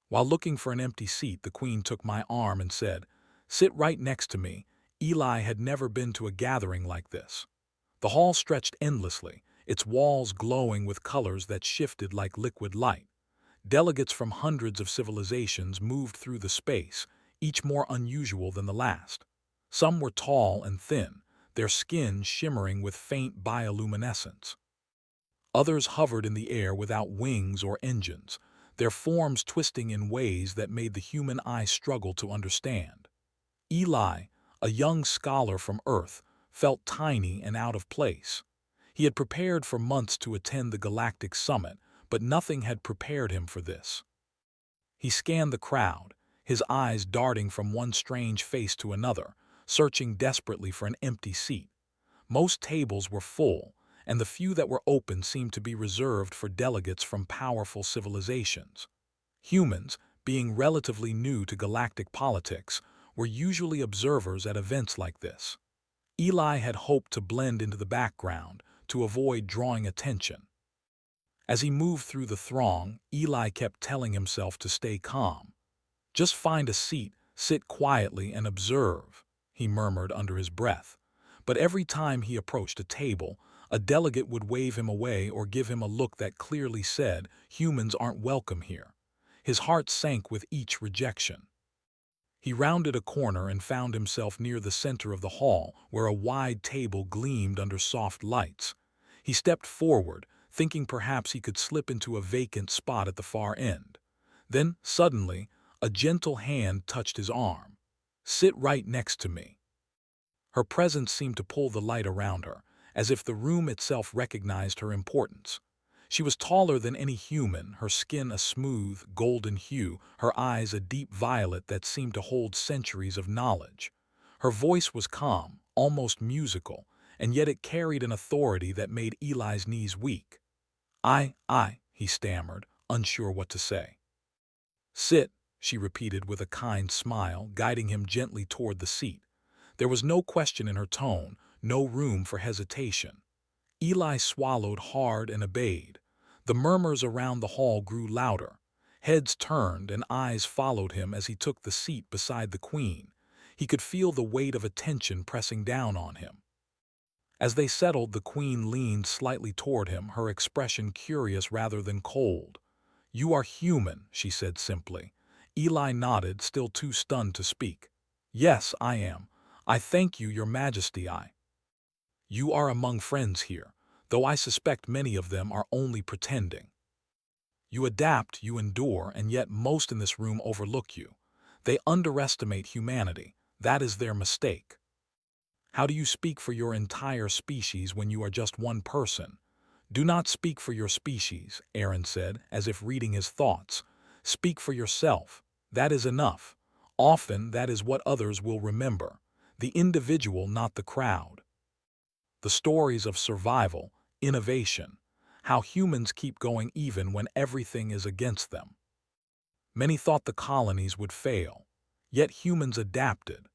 While looking for an empty seat, the queen took my arm and said, "Sit right next to me." Eli had never been to a gathering like this. The hall stretched endlessly, its walls glowing with colors that shifted like liquid light. Delegates from hundreds of civilizations moved through the space, each more unusual than the last. Some were tall and thin, their skin shimmering with faint bioluminescence. Others hovered in the air without wings or engines, their forms twisting in ways that made the human eye struggle to understand. Eli, a young scholar from Earth, felt tiny and out of place. He had prepared for months to attend the Galactic Summit, but nothing had prepared him for this. He scanned the crowd, his eyes darting from one strange face to another, searching desperately for an empty seat. Most tables were full, and the few that were open seemed to be reserved for delegates from powerful civilizations. Humans, being relatively new to galactic politics, were usually observers at events like this. Eli had hoped to blend into the background, to avoid drawing attention. As he moved through the throng, Eli kept telling himself to stay calm. "Just find a seat, sit quietly and observe," he murmured under his breath. But every time he approached a table, a delegate would wave him away or give him a look that clearly said, "Humans aren't welcome here." His heart sank with each rejection. He rounded a corner and found himself near the center of the hall, where a wide table gleamed under soft lights. He stepped forward, thinking perhaps he could slip into a vacant spot at the far end. Then, suddenly, a gentle hand touched his arm. "Sit right next to me." Her presence seemed to pull the light around her, as if the room itself recognized her importance. She was taller than any human, her skin a smooth, golden hue, her eyes a deep violet that seemed to hold centuries of knowledge. Her voice was calm, almost musical, and yet it carried an authority that made Eli's knees weak. I, he stammered, unsure what to say. "Sit," she repeated with a kind smile, guiding him gently toward the seat. There was no question in her tone, no room for hesitation. Eli swallowed hard and obeyed. The murmurs around the hall grew louder. Heads turned and eyes followed him as he took the seat beside the queen. He could feel the weight of attention pressing down on him. As they settled, the queen leaned slightly toward him, her expression curious rather than cold. "You are human," she said simply. Eli nodded, still too stunned to speak. "Yes, I am. I thank you, Your Majesty. You are among friends here, though I suspect many of them are only pretending. You adapt, you endure, and yet most in this room overlook you. They underestimate humanity. That is their mistake. How do you speak for your entire species when you are just one person?" "Do not speak for your species," Aaron said, as if reading his thoughts. "Speak for yourself. That is enough. Often that is what others will remember. The individual, not the crowd. The stories of survival, innovation, how humans keep going even when everything is against them. Many thought the colonies would fail, yet humans adapted.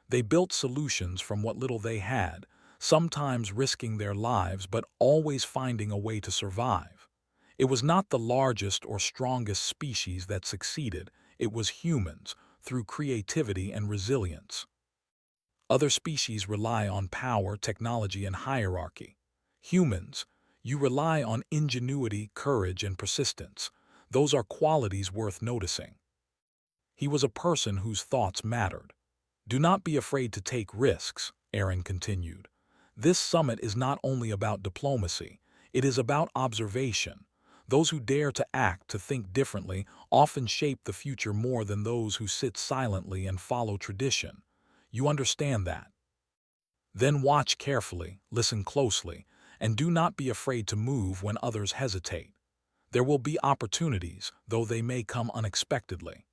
They built solutions from what little they had, sometimes risking their lives but always finding a way to survive. It was not the largest or strongest species that succeeded, it was humans, through creativity and resilience. Other species rely on power, technology, and hierarchy. Humans, you rely on ingenuity, courage, and persistence. Those are qualities worth noticing. He was a person whose thoughts mattered. "Do not be afraid to take risks," Aaron continued. "This summit is not only about diplomacy, it is about observation. Those who dare to act, to think differently, often shape the future more than those who sit silently and follow tradition. You understand that? Then watch carefully, listen closely, and do not be afraid to move when others hesitate. There will be opportunities, though they may come unexpectedly."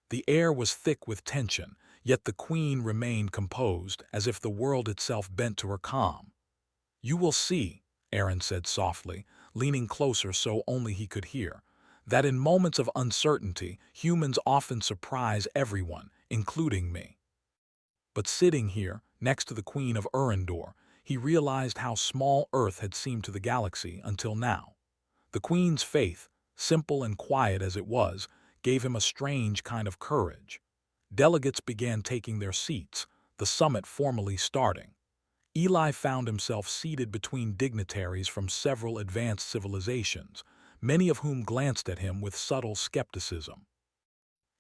The air was thick with tension, yet the queen remained composed, as if the world itself bent to her calm. "You will see," Aaron said softly, leaning closer so only he could hear, "that in moments of uncertainty, humans often surprise everyone, including me." But sitting here, next to the Queen of Urandor, he realized how small Earth had seemed to the galaxy until now. The Queen's faith, simple and quiet as it was, gave him a strange kind of courage. Delegates began taking their seats, the summit formally starting. Eli found himself seated between dignitaries from several advanced civilizations, many of whom glanced at him with subtle skepticism.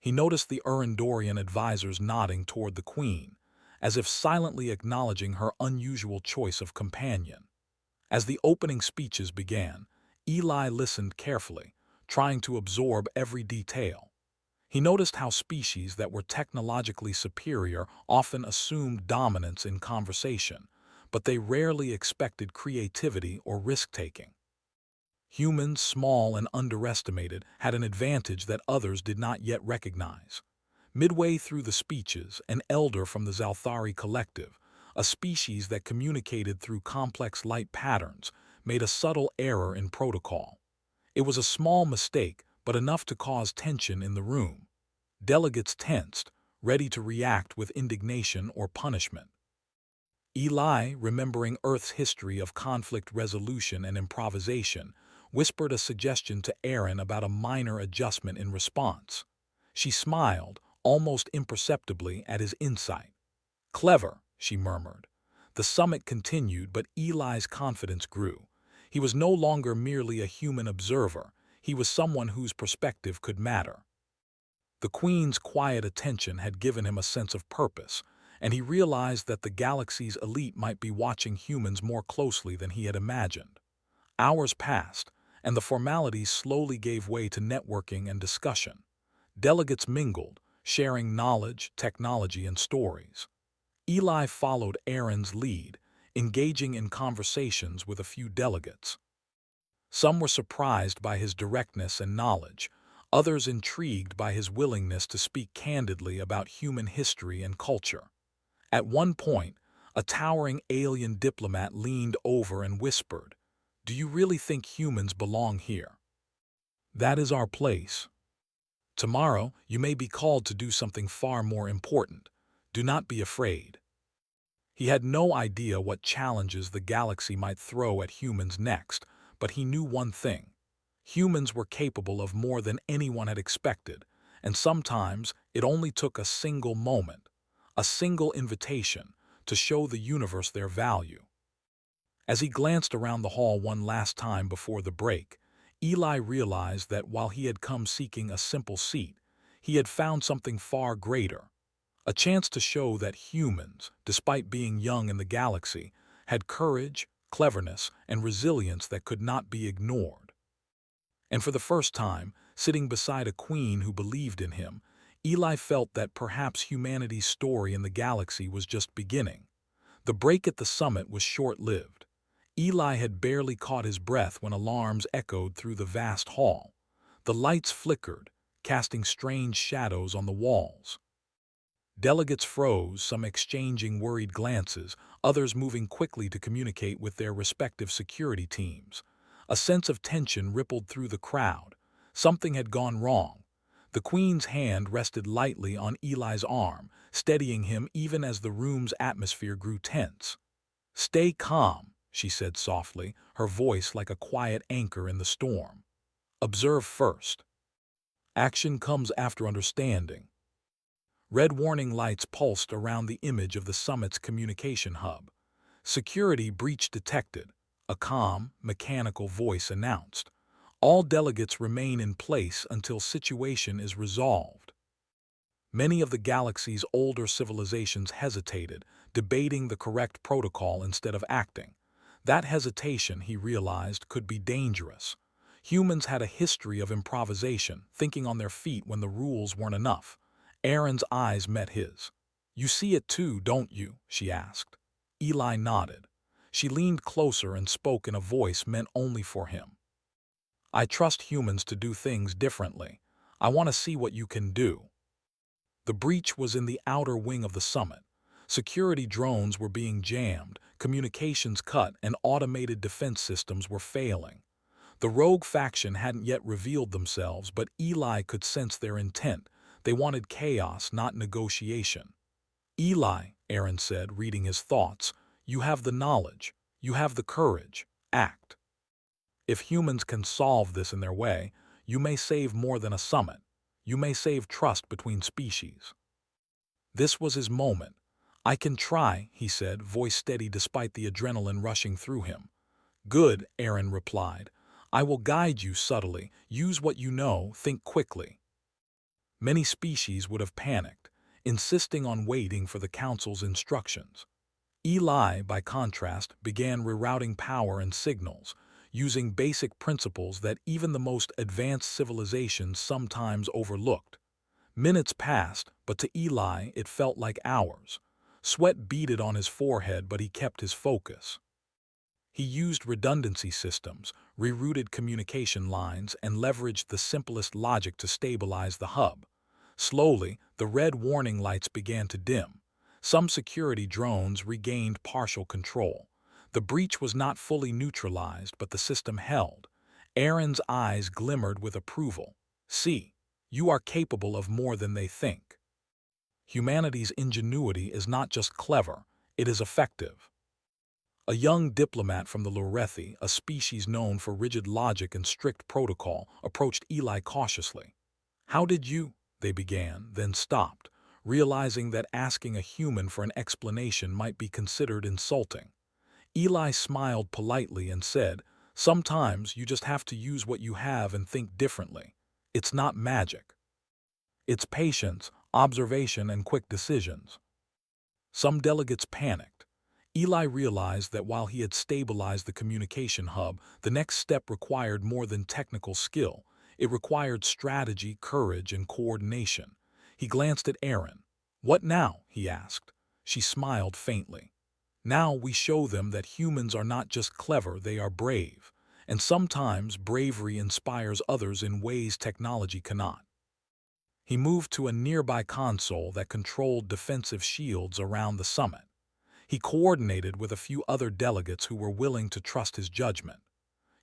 He noticed the Urandorian advisors nodding toward the Queen, as if silently acknowledging her unusual choice of companion. As the opening speeches began, Eli listened carefully, trying to absorb every detail. He noticed how species that were technologically superior often assumed dominance in conversation, but they rarely expected creativity or risk-taking. Humans, small and underestimated, had an advantage that others did not yet recognize. Midway through the speeches, an elder from the Zalthari collective, a species that communicated through complex light patterns, made a subtle error in protocol. It was a small mistake, but enough to cause tension in the room. Delegates tensed, ready to react with indignation or punishment. Eli, remembering Earth's history of conflict resolution and improvisation, whispered a suggestion to Erin about a minor adjustment in response. She smiled, almost imperceptibly, at his insight. "Clever," she murmured. The summit continued, but Eli's confidence grew. He was no longer merely a human observer. He was someone whose perspective could matter. The Queen's quiet attention had given him a sense of purpose, and he realized that the galaxy's elite might be watching humans more closely than he had imagined. Hours passed, and the formalities slowly gave way to networking and discussion. Delegates mingled, sharing knowledge, technology, and stories. Eli followed Erin's lead, engaging in conversations with a few delegates. Some were surprised by his directness and knowledge, others intrigued by his willingness to speak candidly about human history and culture. At one point, a towering alien diplomat leaned over and whispered, "Do you really think humans belong here? That is our place. Tomorrow, you may be called to do something far more important. Do not be afraid." He had no idea what challenges the galaxy might throw at humans next, but he knew one thing. Humans were capable of more than anyone had expected, and sometimes it only took a single moment, a single invitation, to show the universe their value. As he glanced around the hall one last time before the break, Eli realized that while he had come seeking a simple seat, he had found something far greater, a chance to show that humans, despite being young in the galaxy, had courage, cleverness, and resilience that could not be ignored. And for the first time, sitting beside a queen who believed in him, Eli felt that perhaps humanity's story in the galaxy was just beginning. The break at the summit was short-lived. Eli had barely caught his breath when alarms echoed through the vast hall. The lights flickered, casting strange shadows on the walls. Delegates froze, some exchanging worried glances, others moving quickly to communicate with their respective security teams. A sense of tension rippled through the crowd. Something had gone wrong. The Queen's hand rested lightly on Eli's arm, steadying him even as the room's atmosphere grew tense. "Stay calm," she said softly, her voice like a quiet anchor in the storm. "Observe first. Action comes after understanding." Red warning lights pulsed around the image of the summit's communication hub. "Security breach detected," a calm, mechanical voice announced. "All delegates remain in place until situation is resolved." Many of the galaxy's older civilizations hesitated, debating the correct protocol instead of acting. That hesitation, he realized, could be dangerous. Humans had a history of improvisation, thinking on their feet when the rules weren't enough. Erin's eyes met his. "You see it too, don't you?" she asked. Eli nodded. She leaned closer and spoke in a voice meant only for him. "I trust humans to do things differently. I want to see what you can do." The breach was in the outer wing of the summit. Security drones were being jammed, communications cut, and automated defense systems were failing. The rogue faction hadn't yet revealed themselves, but Eli could sense their intent. They wanted chaos, not negotiation. "Eli," Erin said, reading his thoughts, "you have the knowledge. You have the courage. Act. If humans can solve this in their way, you may save more than a summit. You may save trust between species." This was his moment. "I can try," he said, voice steady despite the adrenaline rushing through him. "Good," Aaron replied. "I will guide you subtly. Use what you know, think quickly." Many species would have panicked, insisting on waiting for the Council's instructions. Eli, by contrast, began rerouting power and signals, using basic principles that even the most advanced civilizations sometimes overlooked. Minutes passed, but to Eli it felt like hours. Sweat beaded on his forehead, but he kept his focus. He used redundancy systems, rerouted communication lines, and leveraged the simplest logic to stabilize the hub. Slowly, the red warning lights began to dim. Some security drones regained partial control. The breach was not fully neutralized, but the system held. Aaron's eyes glimmered with approval. "See, you are capable of more than they think. Humanity's ingenuity is not just clever, it is effective." A young diplomat from the Lorethi, a species known for rigid logic and strict protocol, approached Eli cautiously. "How did you—" they began, then stopped, realizing that asking a human for an explanation might be considered insulting. Eli smiled politely and said, "Sometimes you just have to use what you have and think differently. It's not magic. It's patience, observation, and quick decisions." Some delegates panicked. Eli realized that while he had stabilized the communication hub, the next step required more than technical skill. It required strategy, courage, and coordination. He glanced at Aaron. "What now?" he asked. She smiled faintly. "Now we show them that humans are not just clever, they are brave. And sometimes bravery inspires others in ways technology cannot." He moved to a nearby console that controlled defensive shields around the summit. He coordinated with a few other delegates who were willing to trust his judgment.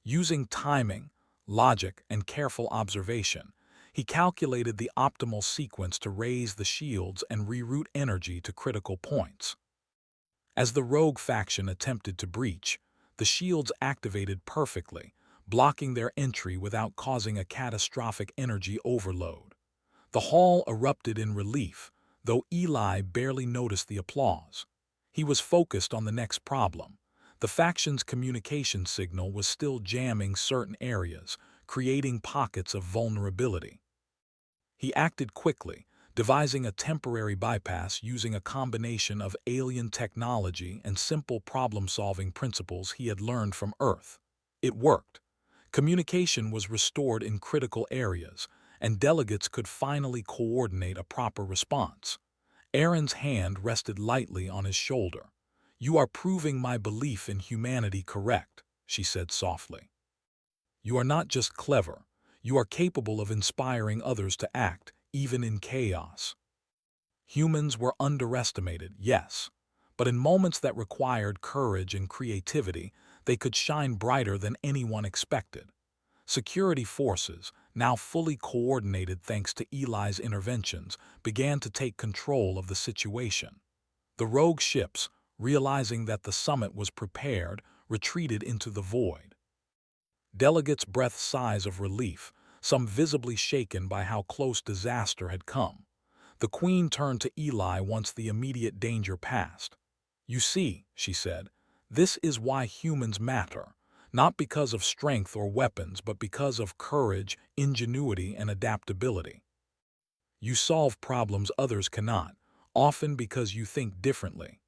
Using timing, logic, and careful observation, he calculated the optimal sequence to raise the shields and reroute energy to critical points. As the rogue faction attempted to breach, the shields activated perfectly, blocking their entry without causing a catastrophic energy overload. The hall erupted in relief, though Eli barely noticed the applause. He was focused on the next problem. The faction's communication signal was still jamming certain areas, creating pockets of vulnerability. He acted quickly, devising a temporary bypass using a combination of alien technology and simple problem-solving principles he had learned from Earth. It worked. Communication was restored in critical areas, and delegates could finally coordinate a proper response. Aaron's hand rested lightly on his shoulder. "You are proving my belief in humanity correct," she said softly. "You are not just clever, you are capable of inspiring others to act, even in chaos." Humans were underestimated, yes, but in moments that required courage and creativity, they could shine brighter than anyone expected. Security forces, now fully coordinated thanks to Eli's interventions, began to take control of the situation. The rogue ships, realizing that the summit was prepared, retreated into the void. Delegates breathed sighs of relief, some visibly shaken by how close disaster had come. The Queen turned to Eli once the immediate danger passed. "You see," she said, "this is why humans matter. Not because of strength or weapons, but because of courage, ingenuity, and adaptability. You solve problems others cannot, often because you think differently."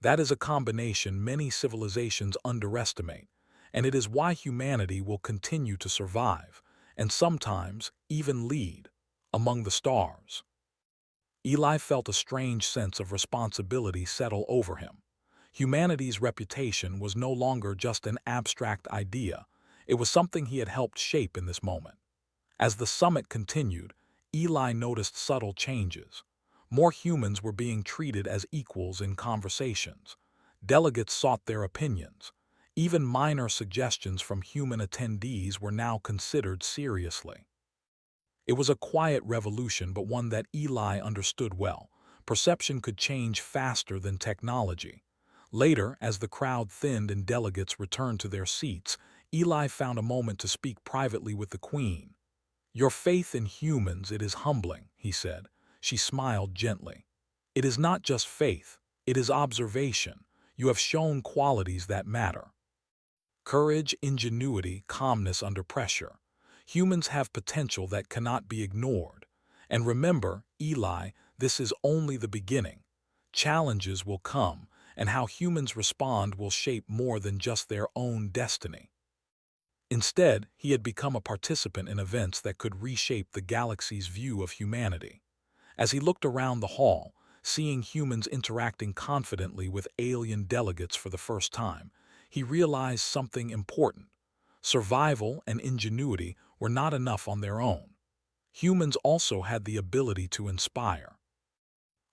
That is a combination many civilizations underestimate, and it is why humanity will continue to survive, and sometimes even lead, among the stars. Eli felt a strange sense of responsibility settle over him. Humanity's reputation was no longer just an abstract idea, it was something he had helped shape in this moment. As the summit continued, Eli noticed subtle changes. More humans were being treated as equals in conversations. Delegates sought their opinions. Even minor suggestions from human attendees were now considered seriously. It was a quiet revolution, but one that Eli understood well. Perception could change faster than technology. Later, as the crowd thinned and delegates returned to their seats, Eli found a moment to speak privately with the Queen. "Your faith in humans, it is humbling," he said. She smiled gently. "It is not just faith, it is observation. You have shown qualities that matter. Courage, ingenuity, calmness under pressure. Humans have potential that cannot be ignored. And remember, Eli, this is only the beginning. Challenges will come, and how humans respond will shape more than just their own destiny." Instead, he had become a participant in events that could reshape the galaxy's view of humanity. As he looked around the hall, seeing humans interacting confidently with alien delegates for the first time, he realized something important. Survival and ingenuity were not enough on their own. Humans also had the ability to inspire.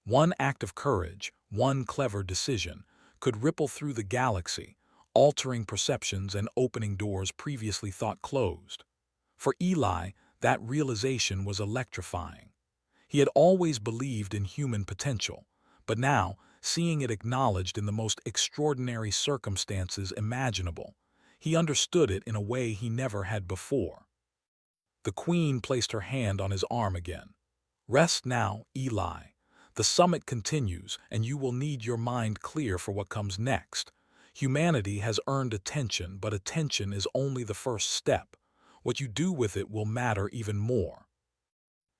One act of courage, one clever decision, could ripple through the galaxy, altering perceptions and opening doors previously thought closed. For Eli, that realization was electrifying. He had always believed in human potential, but now, seeing it acknowledged in the most extraordinary circumstances imaginable, he understood it in a way he never had before. The Queen placed her hand on his arm again. "Rest now, Eli. The summit continues, and you will need your mind clear for what comes next. Humanity has earned attention, but attention is only the first step. What you do with it will matter even more."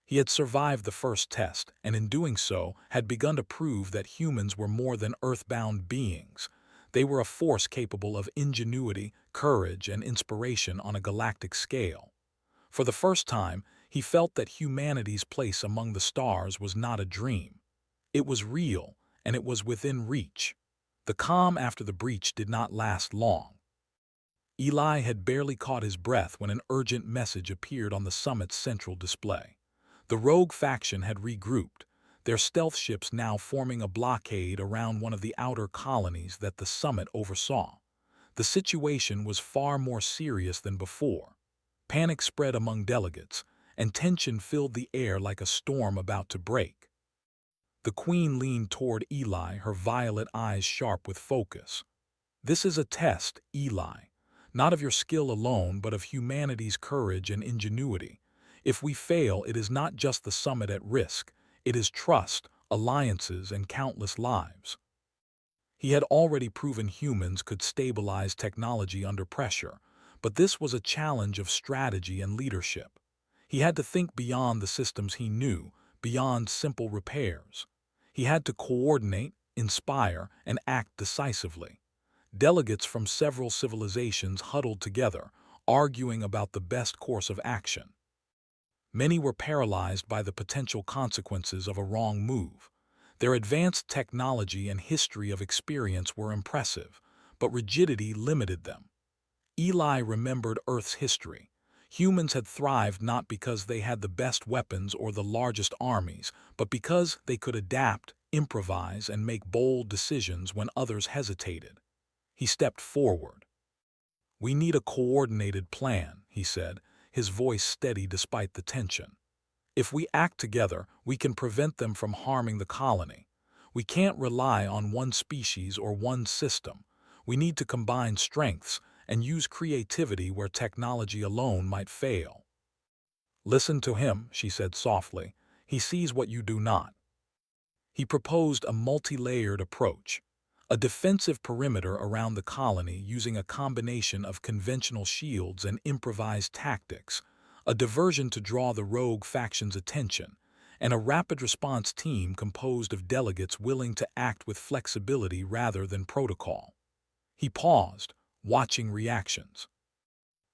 He had survived the first test, and in doing so, had begun to prove that humans were more than earthbound beings. They were a force capable of ingenuity, courage, and inspiration on a galactic scale. For the first time, he felt that humanity's place among the stars was not a dream. It was real, and it was within reach. The calm after the breach did not last long. Eli had barely caught his breath when an urgent message appeared on the summit's central display. The rogue faction had regrouped, their stealth ships now forming a blockade around one of the outer colonies that the summit oversaw. The situation was far more serious than before. Panic spread among delegates, and tension filled the air like a storm about to break. The Queen leaned toward Eli, her violet eyes sharp with focus. "This is a test, Eli, not of your skill alone, but of humanity's courage and ingenuity. If we fail, it is not just the summit at risk, it is trust, alliances, and countless lives." He had already proven humans could stabilize technology under pressure, but this was a challenge of strategy and leadership. He had to think beyond the systems he knew, beyond simple repairs. He had to coordinate, inspire, and act decisively. Delegates from several civilizations huddled together, arguing about the best course of action. Many were paralyzed by the potential consequences of a wrong move. Their advanced technology and history of experience were impressive, but rigidity limited them. Eli remembered Earth's history. Humans had thrived not because they had the best weapons or the largest armies, but because they could adapt, improvise, and make bold decisions when others hesitated. He stepped forward. "We need a coordinated plan," he said, his voice steady despite the tension. "If we act together, we can prevent them from harming the colony. We can't rely on one species or one system. We need to combine strengths and use creativity where technology alone might fail." "Listen to him," she said softly. "He sees what you do not." He proposed a multi-layered approach. A defensive perimeter around the colony using a combination of conventional shields and improvised tactics, a diversion to draw the rogue faction's attention, and a rapid response team composed of delegates willing to act with flexibility rather than protocol. He paused, watching reactions.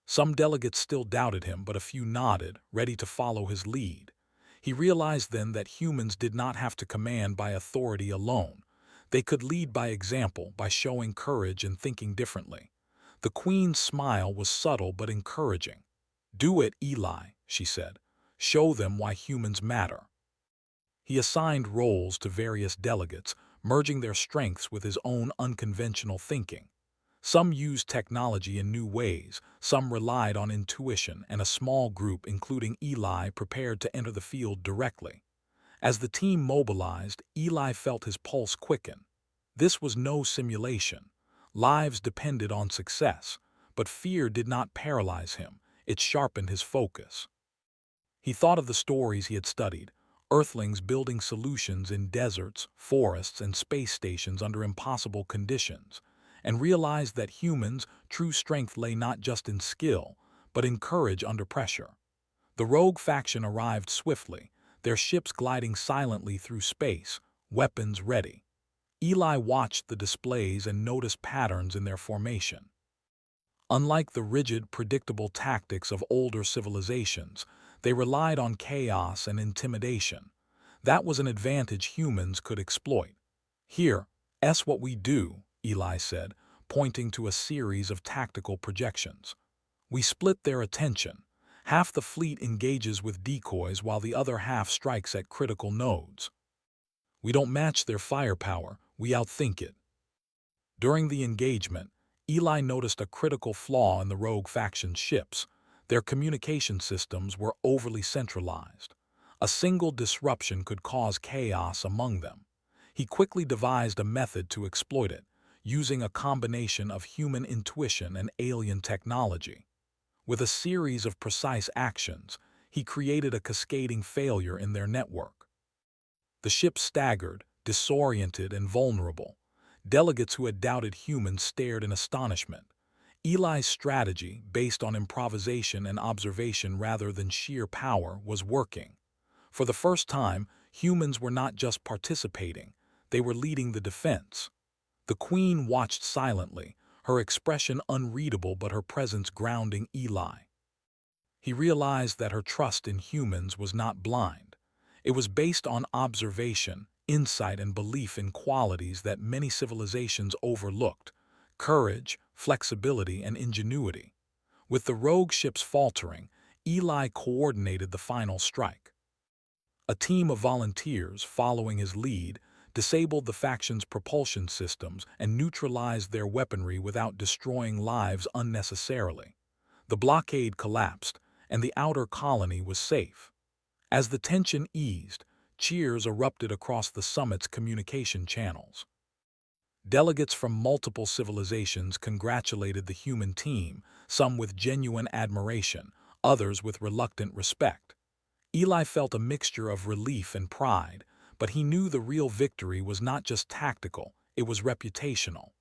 Some delegates still doubted him, but a few nodded, ready to follow his lead. He realized then that humans did not have to command by authority alone. They could lead by example, by showing courage and thinking differently. The Queen's smile was subtle but encouraging. "Do it, Eli," she said. "Show them why humans matter." He assigned roles to various delegates, merging their strengths with his own unconventional thinking. Some used technology in new ways, some relied on intuition, and a small group, including Eli, prepared to enter the field directly. As the team mobilized, Eli felt his pulse quicken. This was no simulation. Lives depended on success, but fear did not paralyze him. It sharpened his focus. He thought of the stories he had studied, Earthlings building solutions in deserts, forests, and space stations under impossible conditions, and realized that humans' true strength lay not just in skill, but in courage under pressure. The rogue faction arrived swiftly, their ships gliding silently through space, weapons ready. Eli watched the displays and noticed patterns in their formation. Unlike the rigid, predictable tactics of older civilizations, they relied on chaos and intimidation. That was an advantage humans could exploit. Here, "S what we do," Eli said, pointing to a series of tactical projections. "We split their attention. Half the fleet engages with decoys while the other half strikes at critical nodes. We don't match their firepower, we outthink it." During the engagement, Eli noticed a critical flaw in the rogue faction's ships. Their communication systems were overly centralized. A single disruption could cause chaos among them. He quickly devised a method to exploit it, using a combination of human intuition and alien technology. With a series of precise actions, he created a cascading failure in their network. The ship staggered, disoriented and vulnerable. Delegates who had doubted humans stared in astonishment. Eli's strategy, based on improvisation and observation rather than sheer power, was working. For the first time, humans were not just participating, they were leading the defense. The Queen watched silently, her expression unreadable but her presence grounding Eli. He realized that her trust in humans was not blind. It was based on observation, insight, and belief in qualities that many civilizations overlooked: courage, flexibility, and ingenuity. With the rogue ships faltering, Eli coordinated the final strike. A team of volunteers, following his lead, disabled the faction's propulsion systems and neutralized their weaponry without destroying lives unnecessarily. The blockade collapsed, and the outer colony was safe. As the tension eased, cheers erupted across the summit's communication channels. Delegates from multiple civilizations congratulated the human team, some with genuine admiration, others with reluctant respect. Eli felt a mixture of relief and pride, but he knew the real victory was not just tactical, it was reputational.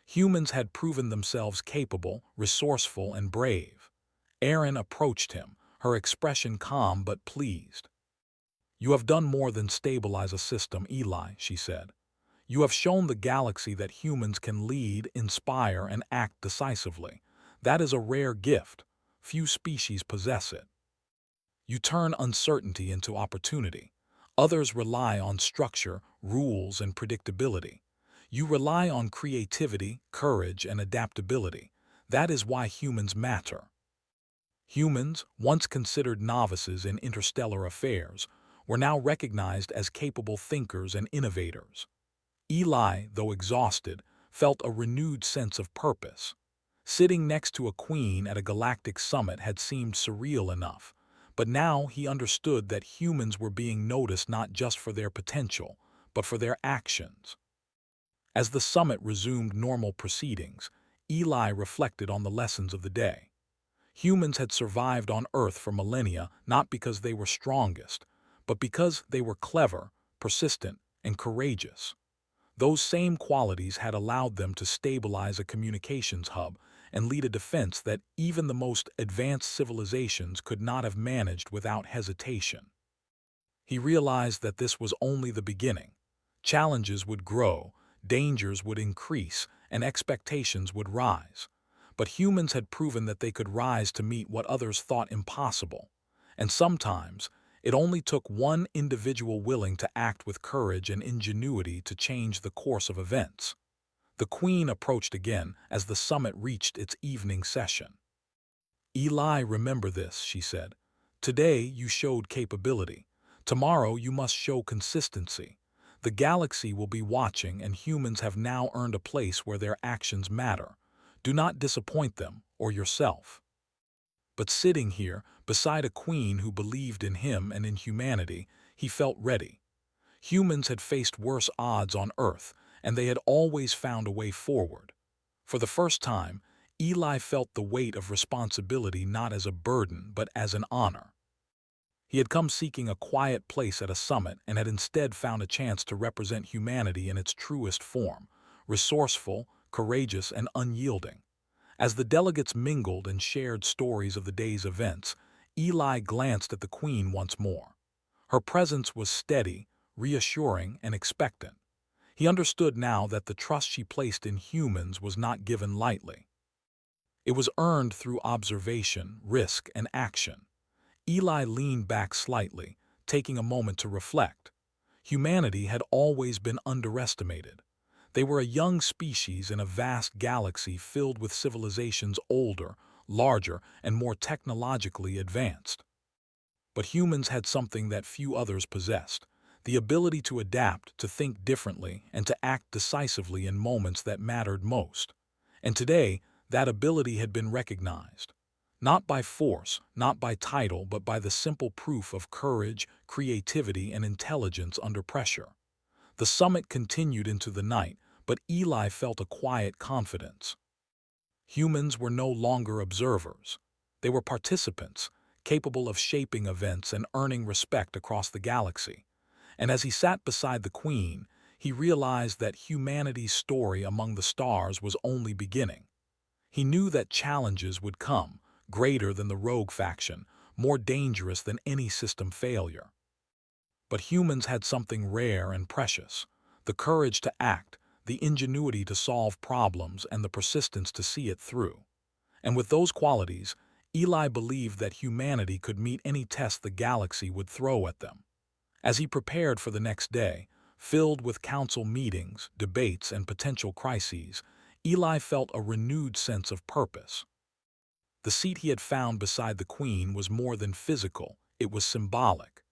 Humans had proven themselves capable, resourceful, and brave. Erin approached him, her expression calm but pleased. "You have done more than stabilize a system, Eli," she said. "You have shown the galaxy that humans can lead, inspire, and act decisively. That is a rare gift. Few species possess it. You turn uncertainty into opportunity. Others rely on structure, rules, and predictability. You rely on creativity, courage, and adaptability. That is why humans matter." Humans, once considered novices in interstellar affairs, were now recognized as capable thinkers and innovators. Eli, though exhausted, felt a renewed sense of purpose. Sitting next to a queen at a galactic summit had seemed surreal enough, but now he understood that humans were being noticed not just for their potential, but for their actions. As the summit resumed normal proceedings, Eli reflected on the lessons of the day. Humans had survived on Earth for millennia not because they were strongest, but because they were clever, persistent, and courageous. Those same qualities had allowed them to stabilize a communications hub and lead a defense that even the most advanced civilizations could not have managed without hesitation. He realized that this was only the beginning. Challenges would grow, dangers would increase, and expectations would rise. But humans had proven that they could rise to meet what others thought impossible. And sometimes, it only took one individual willing to act with courage and ingenuity to change the course of events. The Queen approached again as the summit reached its evening session. "Eli, remember this," she said. "Today you showed capability. Tomorrow you must show consistency. The galaxy will be watching, and humans have now earned a place where their actions matter. Do not disappoint them or yourself." But sitting here, beside a queen who believed in him and in humanity, he felt ready. Humans had faced worse odds on Earth, and they had always found a way forward. For the first time, Eli felt the weight of responsibility not as a burden but as an honor. He had come seeking a quiet place at a summit and had instead found a chance to represent humanity in its truest form, resourceful, courageous, and unyielding. As the delegates mingled and shared stories of the day's events, Eli glanced at the Queen once more. Her presence was steady, reassuring, and expectant. He understood now that the trust she placed in humans was not given lightly. It was earned through observation, risk, and action. Eli leaned back slightly, taking a moment to reflect. Humanity had always been underestimated. They were a young species in a vast galaxy filled with civilizations older, larger, and more technologically advanced. But humans had something that few others possessed: the ability to adapt, to think differently, and to act decisively in moments that mattered most. And today, that ability had been recognized. Not by force, not by title, but by the simple proof of courage, creativity, and intelligence under pressure. The summit continued into the night, but Eli felt a quiet confidence. Humans were no longer observers. They were participants, capable of shaping events and earning respect across the galaxy. And as he sat beside the Queen, he realized that humanity's story among the stars was only beginning. He knew that challenges would come, greater than the rogue faction, more dangerous than any system failure. But humans had something rare and precious: the courage to act, the ingenuity to solve problems, and the persistence to see it through. And with those qualities, Eli believed that humanity could meet any test the galaxy would throw at them. As he prepared for the next day, filled with council meetings, debates, and potential crises, Eli felt a renewed sense of purpose. The seat he had found beside the Queen was more than physical, it was symbolic.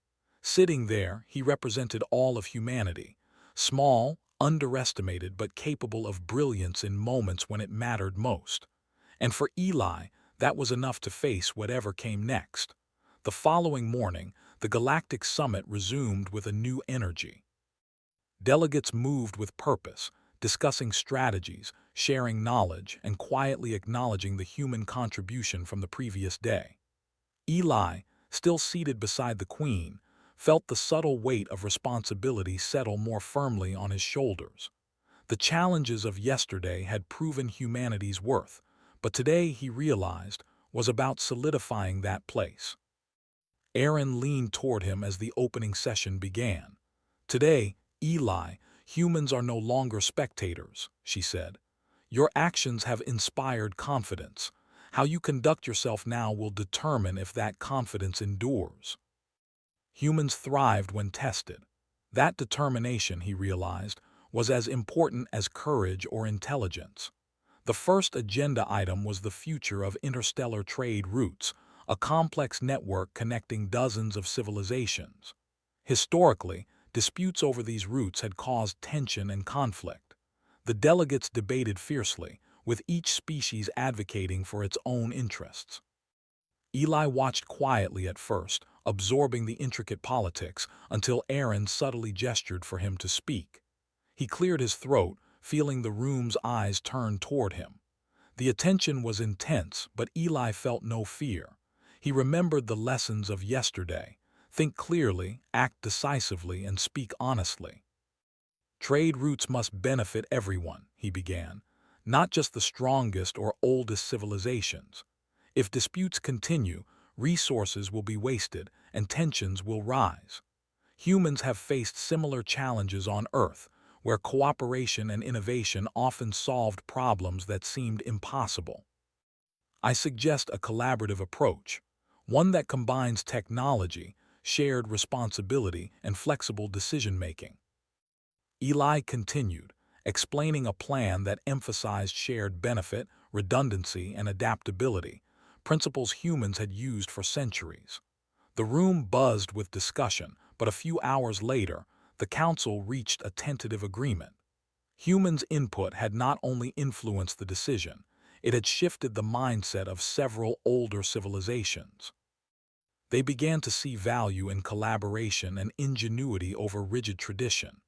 Sitting there, he represented all of humanity: small, underestimated, but capable of brilliance in moments when it mattered most. And for Eli, that was enough to face whatever came next. The following morning, the Galactic Summit resumed with a new energy. Delegates moved with purpose, discussing strategies, sharing knowledge, and quietly acknowledging the human contribution from the previous day. Eli, still seated beside the Queen, felt the subtle weight of responsibility settle more firmly on his shoulders. The challenges of yesterday had proven humanity's worth, but today, he realized, was about solidifying that place. Erin leaned toward him as the opening session began. "Today, Eli, humans are no longer spectators," she said. "Your actions have inspired confidence. How you conduct yourself now will determine if that confidence endures." Humans thrived when tested. That determination, he realized, was as important as courage or intelligence. The first agenda item was the future of interstellar trade routes, a complex network connecting dozens of civilizations. Historically, disputes over these routes had caused tension and conflict. The delegates debated fiercely, with each species advocating for its own interests. Eli watched quietly at first, absorbing the intricate politics, until Erin subtly gestured for him to speak. He cleared his throat, feeling the room's eyes turn toward him. The attention was intense, but Eli felt no fear. He remembered the lessons of yesterday: think clearly, act decisively, and speak honestly. "Trade routes must benefit everyone," he began, "not just the strongest or oldest civilizations. If disputes continue, resources will be wasted and tensions will rise. Humans have faced similar challenges on Earth, where cooperation and innovation often solved problems that seemed impossible. I suggest a collaborative approach, one that combines technology, shared responsibility, and flexible decision-making." Eli continued, explaining a plan that emphasized shared benefit, redundancy, and adaptability, principles humans had used for centuries. The room buzzed with discussion, but a few hours later, the council reached a tentative agreement. Humans' input had not only influenced the decision, it had shifted the mindset of several older civilizations. They began to see value in collaboration and ingenuity over rigid tradition.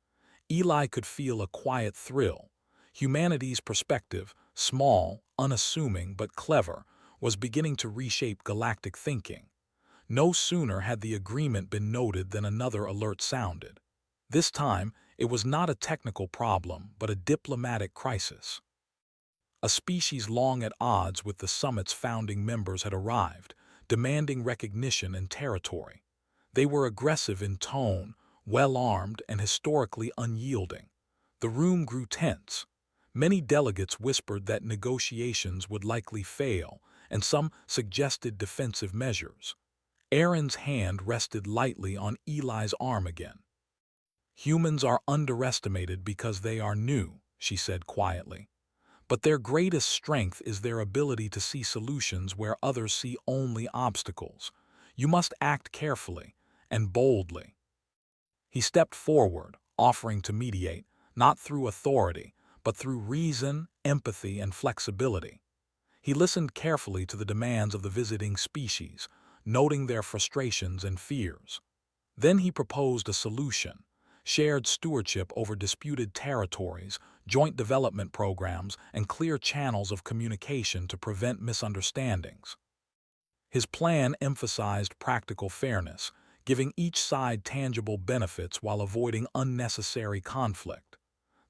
Eli could feel a quiet thrill. Humanity's perspective, small, unassuming, but clever, was beginning to reshape galactic thinking. No sooner had the agreement been noted than another alert sounded. This time, it was not a technical problem, but a diplomatic crisis. A species long at odds with the summit's founding members had arrived, demanding recognition and territory. They were aggressive in tone, well-armed, and historically unyielding. The room grew tense. Many delegates whispered that negotiations would likely fail, and some suggested defensive measures. Aaron's hand rested lightly on Eli's arm again. "Humans are underestimated because they are new," she said quietly. "But their greatest strength is their ability to see solutions where others see only obstacles. You must act carefully and boldly." He stepped forward, offering to mediate, not through authority, but through reason, empathy, and flexibility. He listened carefully to the demands of the visiting species, noting their frustrations and fears. Then he proposed a solution: shared stewardship over disputed territories, joint development programs, and clear channels of communication to prevent misunderstandings. His plan emphasized practical fairness, giving each side tangible benefits while avoiding unnecessary conflict.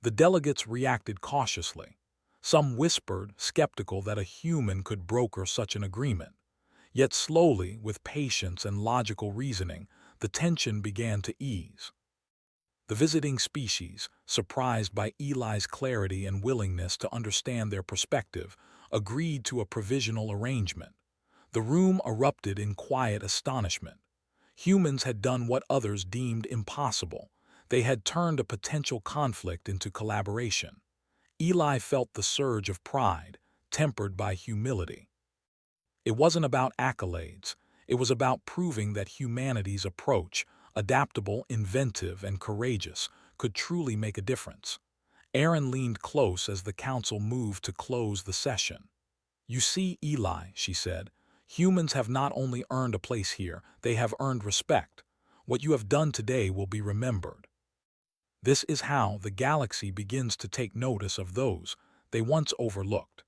The delegates reacted cautiously. Some whispered, skeptical that a human could broker such an agreement. Yet slowly, with patience and logical reasoning, the tension began to ease. The visiting species, surprised by Eli's clarity and willingness to understand their perspective, agreed to a provisional arrangement. The room erupted in quiet astonishment. Humans had done what others deemed impossible. They had turned a potential conflict into collaboration. Eli felt the surge of pride, tempered by humility. It wasn't about accolades. It was about proving that humanity's approach, adaptable, inventive, and courageous, could truly make a difference. Aaron leaned close as the council moved to close the session. "You see, Eli," she said, "humans have not only earned a place here, they have earned respect. What you have done today will be remembered. This is how the galaxy begins to take notice of those they once overlooked."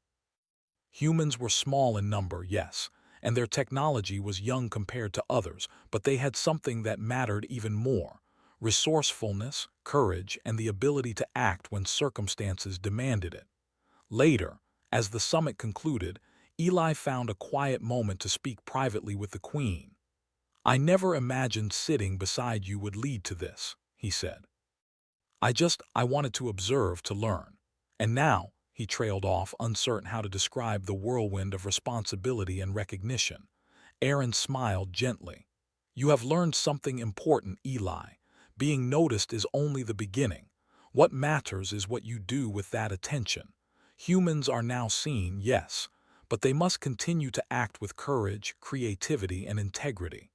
Humans were small in number, yes, and their technology was young compared to others, but they had something that mattered even more: resourcefulness, courage, and the ability to act when circumstances demanded it. Later, as the summit concluded, Eli found a quiet moment to speak privately with the Queen. "I never imagined sitting beside you would lead to this," he said. I wanted to observe, to learn. And now," he trailed off, uncertain how to describe the whirlwind of responsibility and recognition. Aaron smiled gently. "You have learned something important, Eli. Being noticed is only the beginning. What matters is what you do with that attention. Humans are now seen, yes, but they must continue to act with courage, creativity, and integrity.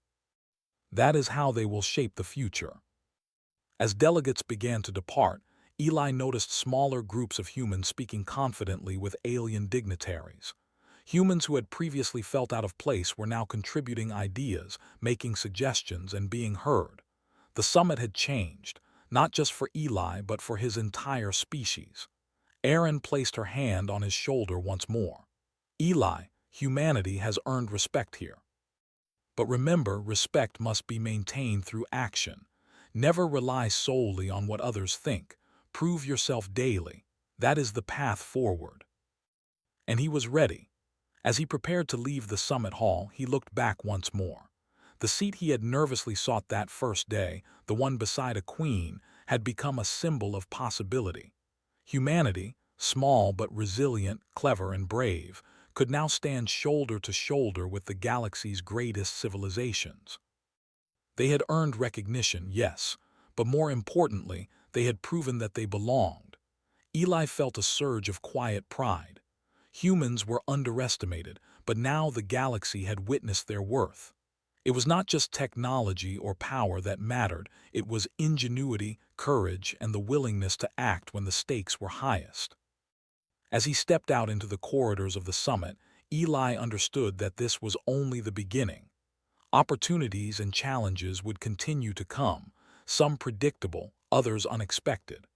That is how they will shape the future." As delegates began to depart, Eli noticed smaller groups of humans speaking confidently with alien dignitaries. Humans who had previously felt out of place were now contributing ideas, making suggestions, and being heard. The summit had changed, not just for Eli but for his entire species. Aaron placed her hand on his shoulder once more. "Eli, humanity has earned respect here. But remember, respect must be maintained through action. Never rely solely on what others think. Prove yourself daily. That is the path forward." And he was ready. As he prepared to leave the summit hall, he looked back once more. The seat he had nervously sought that first day, the one beside a queen, had become a symbol of possibility. Humanity, small but resilient, clever, and brave, could now stand shoulder to shoulder with the galaxy's greatest civilizations. They had earned recognition, yes, but more importantly, they had proven that they belonged. Eli felt a surge of quiet pride. Humans were underestimated, but now the galaxy had witnessed their worth. It was not just technology or power that mattered, it was ingenuity, courage, and the willingness to act when the stakes were highest. As he stepped out into the corridors of the summit, Eli understood that this was only the beginning. Opportunities and challenges would continue to come, some predictable, others unexpected.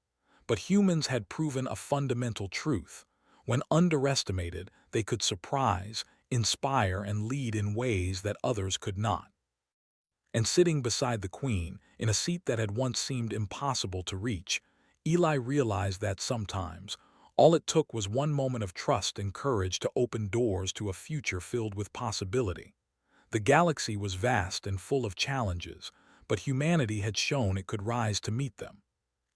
But humans had proven a fundamental truth: when underestimated, they could surprise, inspire, and lead in ways that others could not. And sitting beside the Queen, in a seat that had once seemed impossible to reach, Eli realized that sometimes, all it took was one moment of trust and courage to open doors to a future filled with possibility. The galaxy was vast and full of challenges, but humanity had shown it could rise to meet them.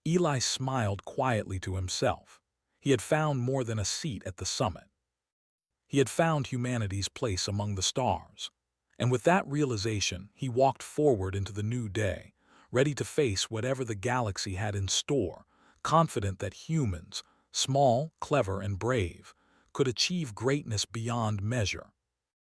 Eli smiled quietly to himself. He had found more than a seat at the summit. He had found humanity's place among the stars. And with that realization, he walked forward into the new day, ready to face whatever the galaxy had in store, confident that humans, small, clever, and brave, could achieve greatness beyond measure.